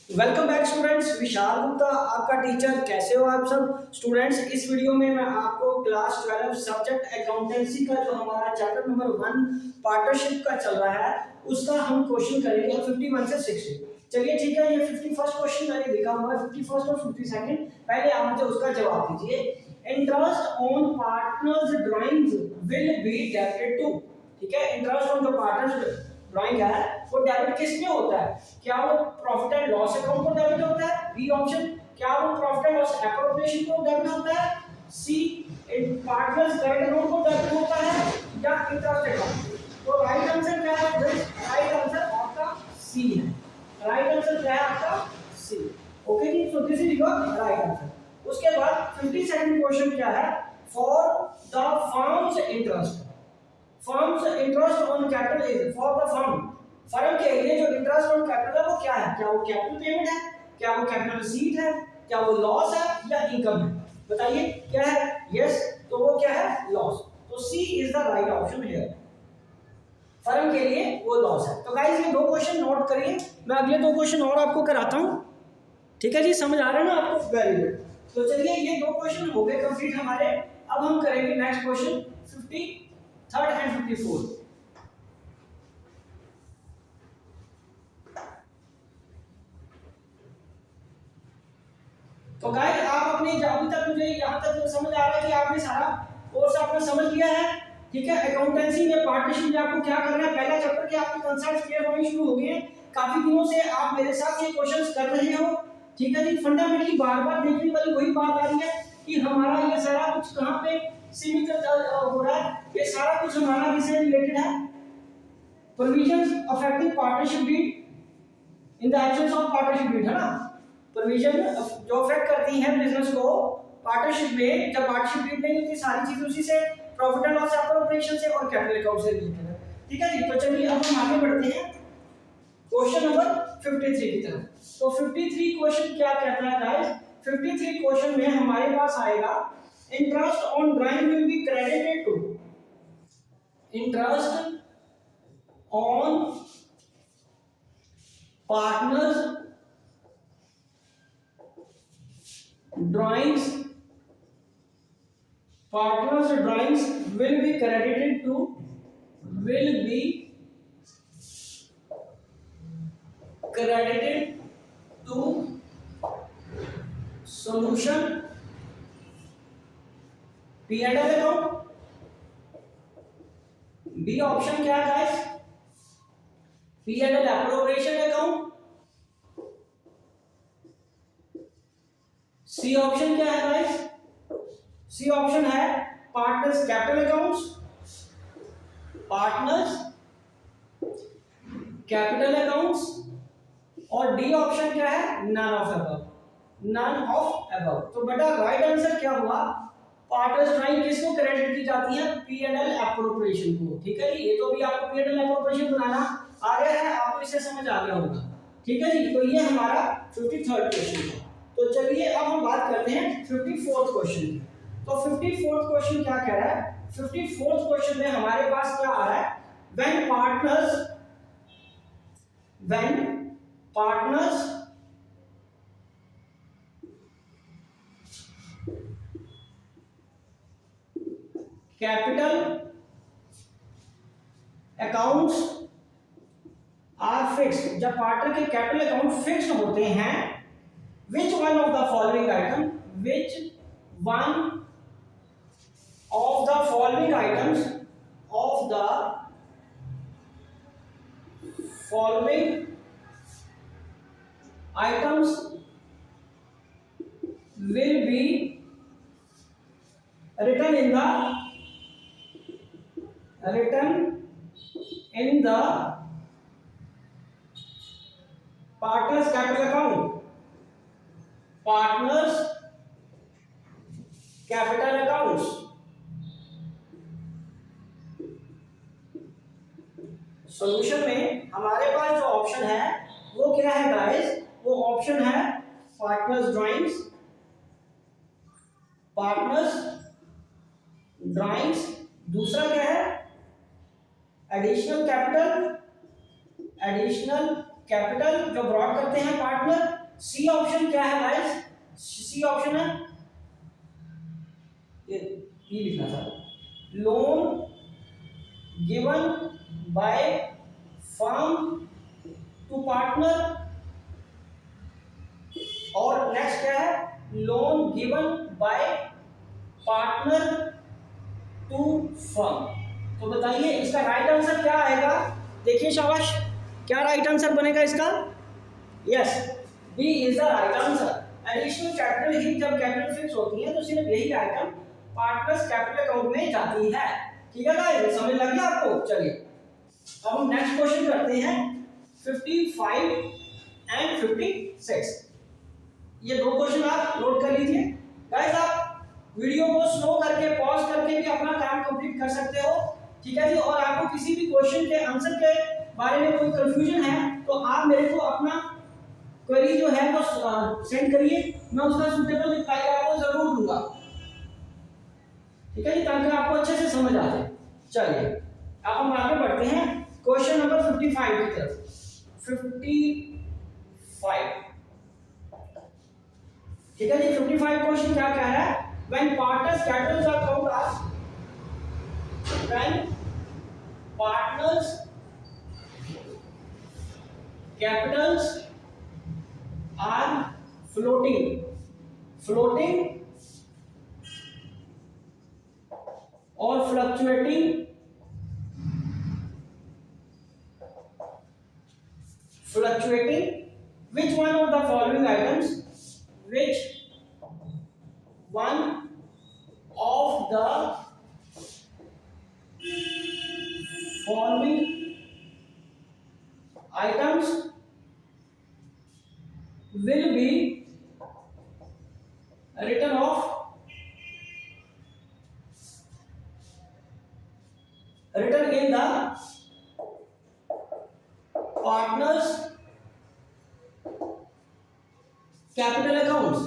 Welcome back students, Vishal Gupta आपका teacher. कैसे हो आप सब स्टूडेंट्स? इस वीडियो में मैं आपको क्लास 12 सब्जेक्ट अकाउंटेंसी का जो हमारा चैप्टर नंबर 1 पार्टनरशिप का चल रहा है उसका हम क्वेश्चन करेंगे 51 से 60। चलिए ठीक है, ये 51st क्वेश्चन मैंने लिखा हुआ है, 51st और 52nd। पहले आप मुझे उसका जवाब दीजिए। Interest on partners drawings will be debited to. ठीक है, इंटरेस्ट ऑन जो पार्टनर्स ड्राइंग है वो डेबिट किस में होता है? क्या वो प्रॉफिट एंड लॉस अकाउंट को डेबिट होता है? B option. क्या वो प्रॉफिट एंड लॉस एप्रोप्रिएशन को डेबिट होता है? C in partners current account को डेबिट होता है या इंटरेस्ट अकाउंट? तो राइट आंसर क्या है? राइट आंसर आपका सी है। राइट आंसर क्या है आपका? सी। ओके जी, so this is your right answer. उसके बाद 52nd क्वेश्चन क्या है? For the firms interest, firms interest on capital is for the firm. Firm के लिए जो इंटरेस्ट ऑन कैपिटल है वो क्या है? क्या वो कैपिटल पेमेंट है? क्या वो कैपिटल रिसीट है? क्या वो लॉस है या इनकम है? बताइए क्या है? यस, तो वो क्या है? लॉस। तो C is the right option here. Firm के लिए वो लॉस है। तो गाइस ये दो क्वेश्चन नोट करिए, मैं अगले दो क्वेश्चन और आपको कराता हूं। ठीक है जी, समझ आ रहा है ना आपको? Very good. तो चलिए ये दो क्वेश्चन हो गए कंप्लीट हमारे। अब हम करेंगे next question 53rd and 54th। तो गाइस आप अपने अभी तक मुझे यहाँ तक समझ आ रहा है कि आपने सारा कोर्स आपने समझ लिया है। ठीक है, अकाउंटेंसी में पार्टनरशिप में आपको क्या करना है, पहला चैप्टर के आपके कांसेप्ट क्लियर होने शुरू हो गए हैं। काफी दिनों से आप मेरे साथ ये क्वेश्चंस कर रहे हो। ठीक है जी, फंडामेंटली बार बार देखने वाली वही बात आ रही है कि हमारा ये सारा कुछ कहाँ पे सीमित हो रहा है। ये सारा कुछ हमारा किससे रिलेटेड है? Provisions affecting partnership deed in the absence of partnership deed, है ना? प्रोविजन जो अफेक्ट करती हैं बिजनेस को पार्टनरशिप में, जब पार्टनरशिप डीड नहीं होती, सारी चीजें उसी से प्रॉफिट एंड लॉस ऑपरेशन से और कैपिटल अकाउंट से रिलेटेड है। ठीक है जी, तो चलिए अब हम आगे बढ़ते हैं क्वेश्चन नंबर 53 की तरफ। तो 53 क्वेश्चन क्या कहता है गाइस? 53 क्वेश्चन में हमारे पास आएगा interest on drawing will be credited to, interest on partners drawings, partners drawings will be credited to, will be credited to solution P&L account। B option क्या है guys? P&L appropriation account। C option क्या है guys? C option है partners capital accounts, partners capital accounts. और D option क्या है? None of above, none of above. तो बेटा राइट आंसर क्या हुआ? पार्टनर्स ड्राइंग किसको क्रेडिट की जाती है? P&L एप्रोप्रिएशन को। ठीक है जी, ये तो भी आपको P&L एप्रोप्रिएशन बनाना आ गया है, आपको इसे समझ आ गया होगा। ठीक है जी, तो ये हमारा 53rd क्वेश्चन है। तो चलिए अब हम बात करते हैं 54th क्वेश्चन की। तो 54th क्वेश्चन क्या कह रहा है? 54th क्वेश्चन में हमारे पास क्या आ रहा है? When partners capital accounts are fixed, जब पार्टनर के कैपिटल अकाउंट फिक्स्ड होते हैं, which one of the following item, which one of the following items of the following items will be written in the partners capital account, partners capital accounts. Solution में हमारे पास जो option है वो क्या है guys? वो ऑप्शन है partners drawings, partners drawings. दूसरा क्या है? एडिशनल कैपिटल जो ब्रॉड करते हैं पार्टनर। सी ऑप्शन क्या है गाइस? सी ऑप्शन है ये लिखना था, loan given by firm to partner. और नेक्स्ट क्या है? Loan given by partner to firm. तो बताइए इसका राइट आंसर क्या आएगा? देखिए शाबाश, क्या राइट आंसर बनेगा इसका? Yes, B is the right answer. Additional capital ही जब कैपिटल फिक्स होती है तो सिर्फ यही आइटम पार्टनर्स कैपिटल अकाउंट में जाती है। ठीक है गाइस, समझ लग गया आपको? चलिए अब हम नेक्स्ट क्वेश्चन करते हैं 55 एंड 56। ये दो क्वेश्चन आप नोट कर लीजिए गाइस। आप वीडियो को स्लो करके पॉज करके भी अपना काम कंप्लीट कर सकते हो। ठीक है जी। और आपको किसी भी क्वेश्चन के आंसर के बारे में कोई कंफ्यूजन है तो आप मेरे को अपना क्वेरी जो है वो सेंड करिए, मैं उसका सुटेबल रिप्लाई आपको जरूर दूंगा। ठीक है जी, ताकि आपको अच्छे से समझ आ जाए। चलिए अब हम आगे बढ़ते हैं क्वेश्चन नंबर 55 की तरफ। 55, ठीक है जी। 55 क्वेश्चन क्या कह रहा है? When partners capitals are count as when partners capitals are floating or fluctuating, which one of the following items, which one of the following items will be written off written in the partners capital accounts.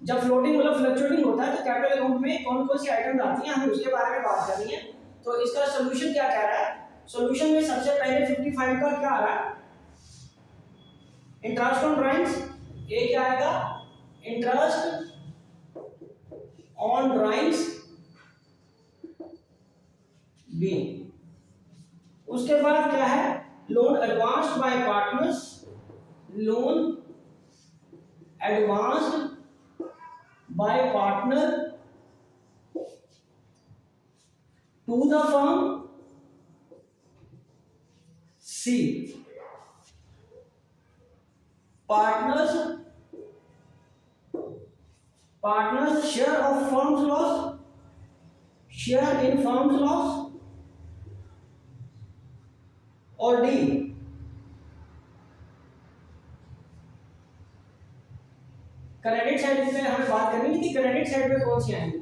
जब floating मतलब fluctuating होता है तो capital account में कौन कौन सी items आती हैं, हमें उसके बारे में बात करनी है। तो इसका सॉल्यूशन क्या कह रहा है? सॉल्यूशन में सबसे पहले 55 का क्या आ रहा है? इंटरेस्ट ऑन ड्राइंग्स, ये क्या आएगा? Interest on drawings B. उसके बाद क्या है? Loan advanced by partners, loan advanced by partner to the firm C, partners share of firm's loss, share in firm's loss, or D credit side पे हमें बात करनी है कि क्रेडिट साइड पे कौन सी आएंगी?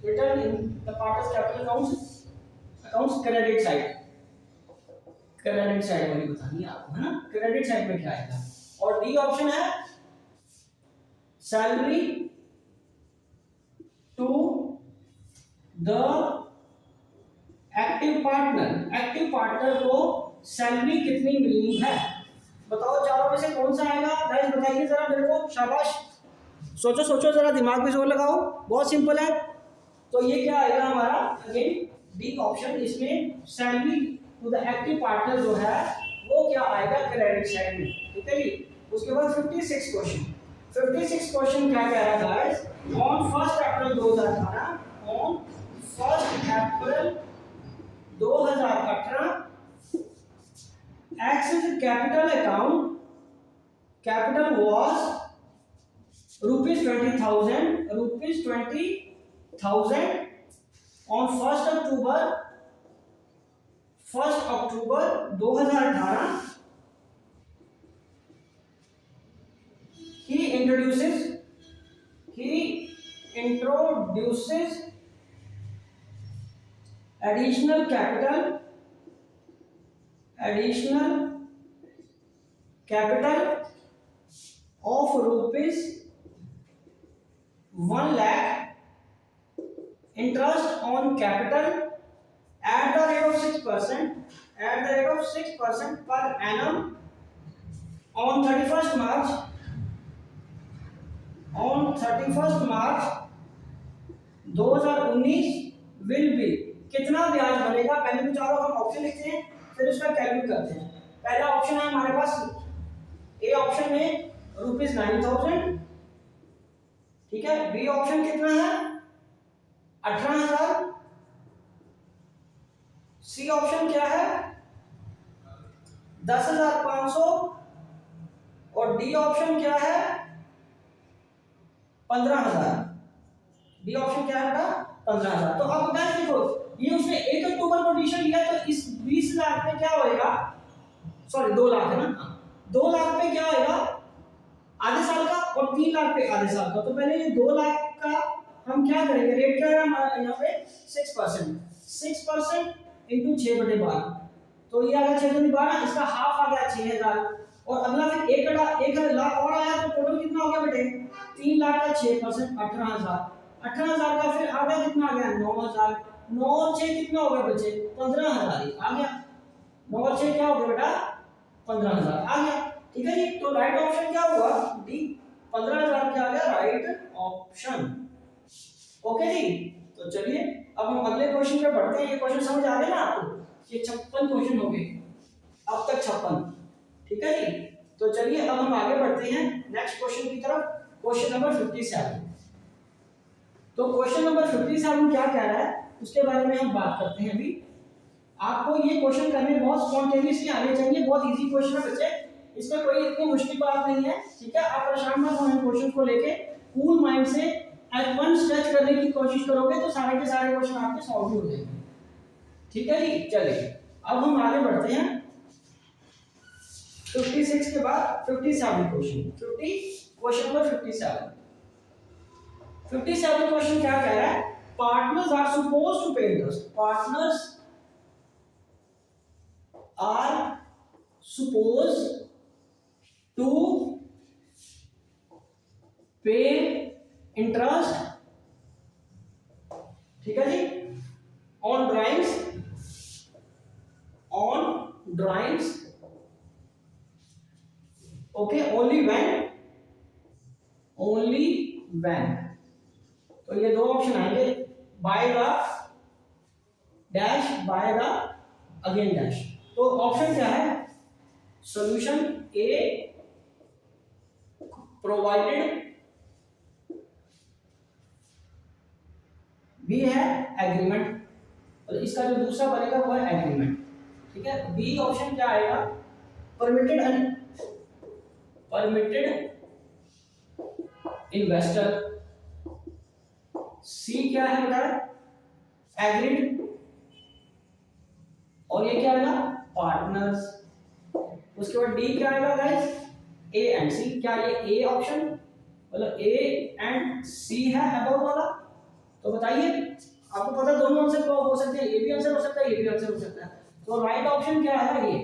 Return in the partners capital accounts credit side वाली बतानी है आपको, है ना? क्रेडिट साइड में क्या आएगा? और डी ऑप्शन है salary to the active partner को सैलरी कितनी मिलनी है? बताओ चारों में से कौन सा आएगा गाइस? बताइए जरा मेरे को। शाबाश, सोचो जरा, दिमाग में जोर लगाओ, बहुत सिंपल है। तो ये क्या आएगा हमारा? Again D option. इसमें salary to the active partner जो है वो क्या आएगा? क्रेडिट साइड में। ठीक है जी। उसके बाद 56 क्वेश्चन क्या कह रहा है guys? On 1 April 2018, on 1 April 2018 Axis capital account capital was rupees 20,000 on 1st October 2018 he introduces additional capital of rupees 1 lakh, interest on capital at the rate of 6% per annum on 31 March 2019 will be, कितना ब्याज बनेगा। पहले तो चारों हम option लिखते हैं, फिर उसका कैलकुलेट करते हैं। पहला ऑप्शन है हमारे पास ए ऑप्शन में ₹9,000, ठीक है। बी ऑप्शन कितना है 18,000, सी ऑप्शन क्या है 10,500 और डी ऑप्शन क्या है 15,000। डी ऑप्शन क्या है बेटा 15,000। तो अब गाइस देखो, ये उसने 1 अक्टूबर को डिसीजन लिया, तो इस 20 लाख पे क्या होएगा, सॉरी 2 लाख है ना, 2 लाख पे क्या होएगा आधे साल का, और 3 लाख पे आधे साल का। तो पहले ये 2 लाख का हम क्या करेंगे, रेट क्या है हमारा यहाँ पे 6% इंटू 6/12, तो ये आ गया 6×12, इसका हाफ आ गया 6,000, और अगला फिर 1 लाख और आया, तो टोटल कितना हो गया बेटे 3 लाख का 6% 18,000, 18,000 का फिर आ गया कितना आ गया 9,000, 9 और 6 कितना हो गया बच्चे 15,000 आ गया, 9 और 6 क्या हो गया बेटा 15,000 आ गया, ठीक है जी। तो राइट ऑप्शन क्या हुआ डी 15,000 क्या आ गया राइट ऑप्शन। ओके जी, तो चलिए अब हम अगले क्वेश्चन पे बढ़ते हैं। ये क्वेश्चन समझ आ गए ना आपको, ये 56 क्वेश्चन हो गए अब तक 56, ठीक है जी। तो चलिए अब हम आगे बढ़ते हैं नेक्स्ट क्वेश्चन की तरफ, क्वेश्चन नंबर 57। तो क्वेश्चन नंबर 57 क्या कह रहा है उसके बारे में हम बात करते हैं अभी। आपको ये क्वेश्चन करने बहुत स्पॉन्टेनियसली आने चाहिए, बहुत इजी क्वेश्चन है बच्चे, इसमें कोई इतनी मुश्किल बात नहीं है, ठीक है। आप परेशान मत हो इन क्वेश्चन को लेके, कूल माइंड से एट वन स्ट्रेच करने की कोशिश करोगे तो सारे के सारे क्वेश्चन आपके सॉल्व हो जाएंगे, ठीक है जी। चलिए अब हम आगे बढ़ते हैं 56 के बाद 57 क्वेश्चन, क्वेश्चन नंबर 57 क्वेश्चन क्या कह रहा है, partners are supposed to pay interest, partners are supposed to pay interest, ठीक है जी, on drawings, okay, only when, तो ये दो ऑप्शन आएंगे, by the dash, by the again dash। तो ऑप्शन क्या है, सॉल्यूशन ए प्रोवाइडेड, बी है एग्रीमेंट, और इसका जो दूसरा बनेगा वो है एग्रीमेंट, ठीक है। बी ऑप्शन क्या आएगा परमिटेड इन्वेस्टर, सी क्या है बेटा एग्रीड, और ये क्या आएगा पार्टनर्स। उसके बाद डी क्या आएगा गाइस ए एंड सी, क्या ये ए ऑप्शन मतलब ए एंड सी है अबव वाला, तो बताइए आपको पता दोनों आंसर हो सकते हैं, ये भी आंसर हो सकता है, ये भी आंसर हो सकता है। तो राइट ऑप्शन क्या है ये,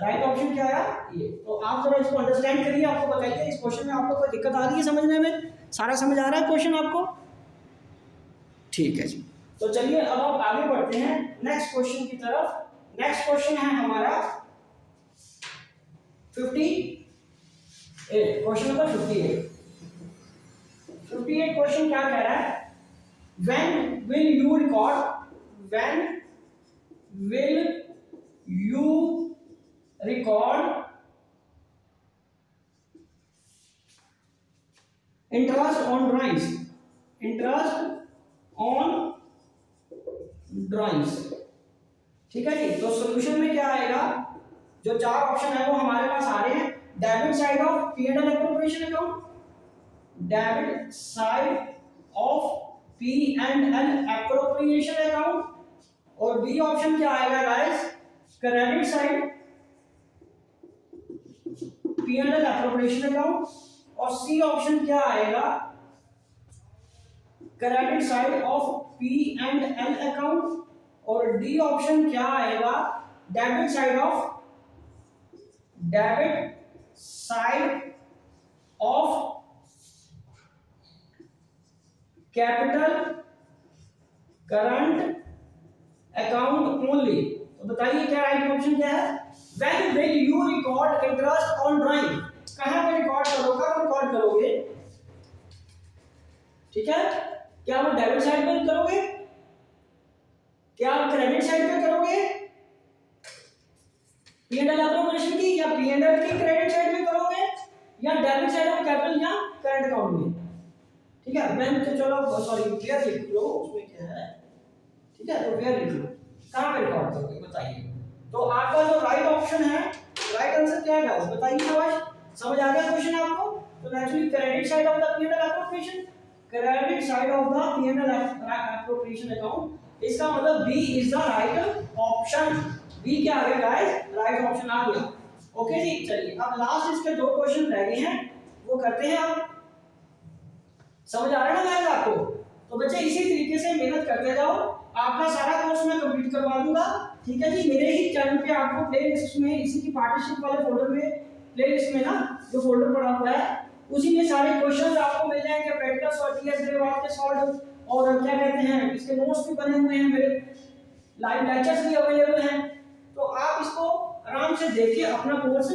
राइट ऑप्शन क्या है ये। तो आप जरा इसको अंडरस्टैंड करिए, आपको बताइए इस क्वेश्चन में आपको कोई दिक्कत आ रही है समझने में, सारा समझ आ रहा है क्वेश्चन आपको, ठीक है जी। तो चलिए अब आप आगे बढ़ते हैं नेक्स्ट क्वेश्चन की तरफ। नेक्स्ट क्वेश्चन है हमारा 58, क्वेश्चन नंबर 58 क्वेश्चन क्या कह रहा है, when will you record interest on drawings, ठीक है जी। तो सॉल्यूशन में क्या आएगा, जो चार ऑप्शन है वो हमारे पास आ रहे हैं, debit side of P and L appropriation account, debit side of P and L appropriation account, और बी ऑप्शन क्या आएगा guys credit side P and L appropriation account, और सी ऑप्शन क्या आएगा credit side of P and L account, और D option क्या आएगा debit side of capital current account only. तो बताइए क्या राइट ऑप्शन क्या है? When will you record interest on drawing? कहां पे रिकॉर्ड करोगे? कब रिकॉर्ड करोगे? ठीक है, क्या आप डेबिट साइड पे करोगे? क्या आप क्रेडिट साइड पे करोगे P&L एप्रोप्रिएशन की, या P&L की क्रेडिट साइड में करोगे, या डेबिट साइड ऑफ कैपिटल या करंट अकाउंट में? ठीक है, मैं तो चलो सॉरी क्लियर लिख लो, उसमें क्या है, ठीक है, तो क्लियर लिख लो कहां पे रिकॉर्ड करोगे बताइए। तो आपका जो राइट ऑप्शन है, राइट आंसर क्या है गाइस बताइए। समझ आ गया क्वेश्चन आपको? तो naturally credit side of the P&L appropriation, credit side of the P&L appropriation account, इसका मतलब B is the right option. B क्या आ गया गाइस? राइट ऑप्शन आ गया। ओके जी, चलिए अब लास्ट इसके दो क्वेश्चन रह गए हैं, वो करते हैं। आप समझ आ रहा है ना गाइस आपको? तो बच्चे इसी तरीके से मेहनत करते जाओ, आपका सारा कोर्स मैं कंप्लीट करवा दूंगा। ठीक है जी, मेरे ही चैनल पे आपको प्लेलिस्ट में इसी की पार्टनरशिप वाले फोल्डर में, प्लेलिस्ट में ना जो फोल्डर पड़ा हुआ है उसी में सारे क्वेश्चंस आपको मिल जाएंगे, प्रैक्टिस और टीएस ग्रेवाल के सॉल्व, और क्या कहते हैं इसके नोट्स भी बने हुए हैं, मेरे लाइव लेक्चर्स भी अवेलेबल हैं। तो आप इसको आराम से देखिए, अपना कोर्स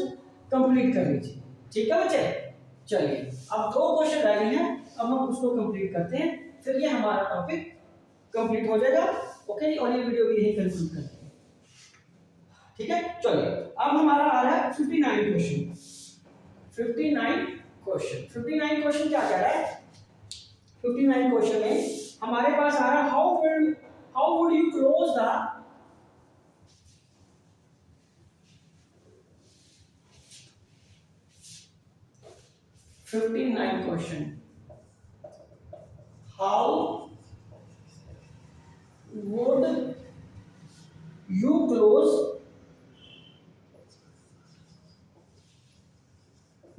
कंप्लीट कर लीजिए। ठीक है बच्चे, चलिए अब दो क्वेश्चन रह गए हैं, अब हम उसको कंप्लीट करते हैं, फिर ये हमारा टॉपिक कंप्लीट हो जाएगा। ओके, और ये वीडियो भी यही कंक्लूड करते हैं। ठीक है, चलिए अब हमारा आ रहा है 59 क्वेश्चन। 59 क्वेश्चन क्या कह रहा है? 59 क्वेश्चन में हमारे पास आ रहा है how would you close the question, how would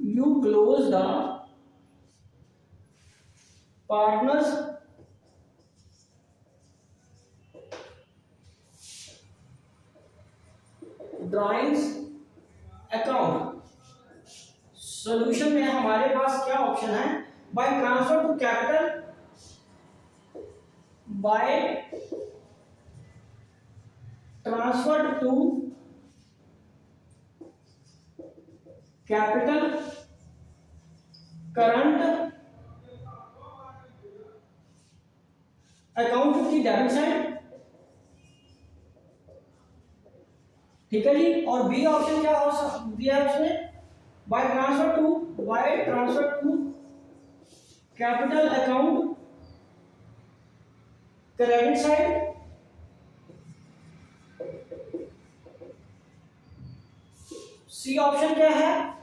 you close the partners drawings account? Solution में हमारे पास क्या ऑप्शन है? By transfer to capital, by transferred to capital, current account की डेबिट साइड। ठीक है जी, और बी ऑप्शन क्या हो दिया है उसने? By transfer to capital account, credit side. C option क्या है?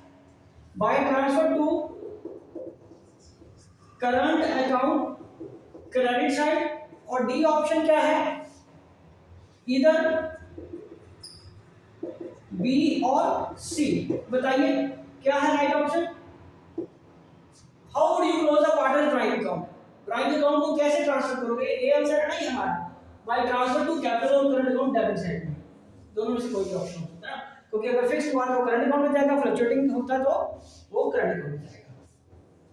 By transfer to current account, credit side. और डी ऑप्शन क्या है? इधर बी और सी। बताइए क्या है right option? How would you close the partner drawing account? Drawing account को कैसे ट्रांसफर करोगे? ए आंसर है ना ये हमारा, बाय ट्रांसफर टू कैपिटल और करंट अकाउंट डेबिट साइड में, दोनों में से कोई ऑप्शन होता है ना, क्योंकि अगर फिक्स्ड हुआ तो करंट अकाउंट में जाएगा, फ्लक्चुएटिंग होता तो वो करंट अकाउंट में जाएगा,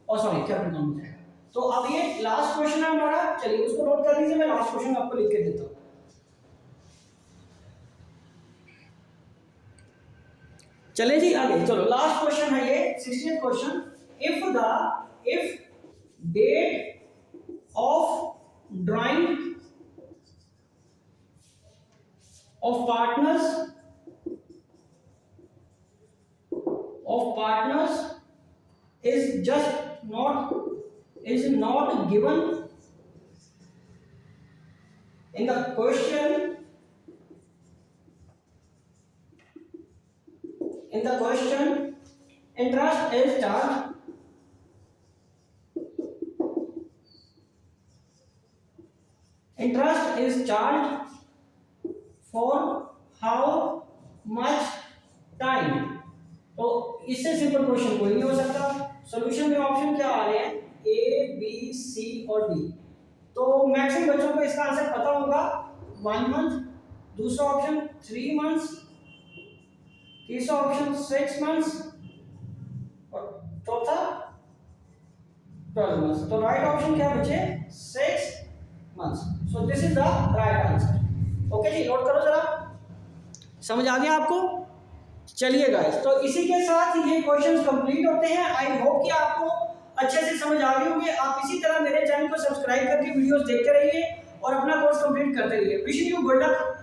और सॉरी कैपिटल अकाउंट में जाएगा। तो अब ये लास्ट क्वेश्चन है हमारा, चलिए उसको नोट कर लीजिए, मैं लास्ट क्वेश्चन आपको लिख के देता हूं। चलिए जी आगे, चलो लास्ट क्वेश्चन है ये 60th question. If date of drawing of partners is not given in the question, interest is charged for how much time? तो इससे सिंपल क्वेश्चन कोई नहीं हो सकता। सॉल्यूशन में ऑप्शन क्या आ रहे हैं? ए, बी, सी और डी। तो मैक्सिमम बच्चों को इसका आंसर पता होगा, 1 मंथ, दूसरा ऑप्शन 3 मंथ्स, तीसरा ऑप्शन 6 मंथ्स और चौथा 12 मंथ्स। तो राइट ऑप्शन क्या बचे? 6 months. So this is the right answer. Okay जी, नोट करो जरा। समझ आ गया आपको? चलिए गाइस, तो इसी के साथ ये क्वेश्चंस कंप्लीट होते हैं। आई होप कि आपको अच्छे से समझ आ गए होंगे। आप इसी तरह मेरे चैनल को सब्सक्राइब करके वीडियोस देखते रहिए और अपना कोर्स कंप्लीट करते रहिए। Wishing you good luck.